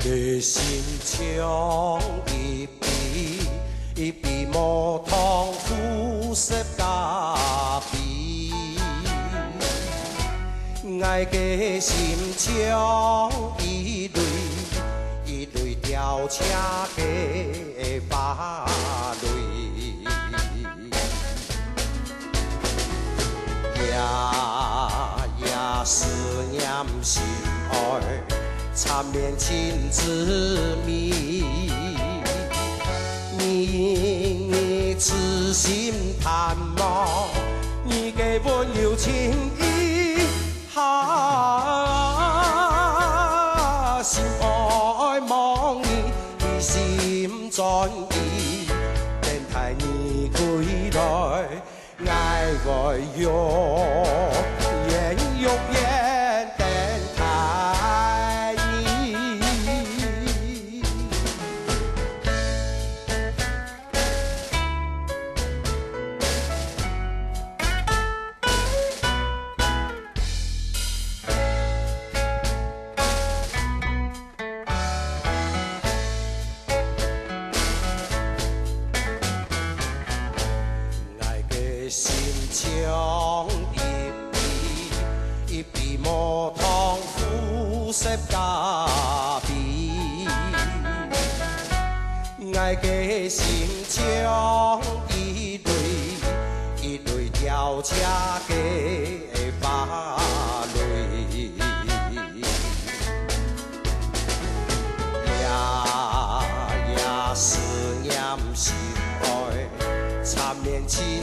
的心像一笔无通腐蚀咖啡，爱的心像一对吊车的芭蕾，夜思念心爱，缠绵情之谜。你痴心探望，你给温柔情意，心爱望你心专一，等待你归来，爱我永远永远等待你。心像一笔无通腐蚀咖啡，爱的心像一对吊车的芭蕾，夜思念心爱，缠绵情。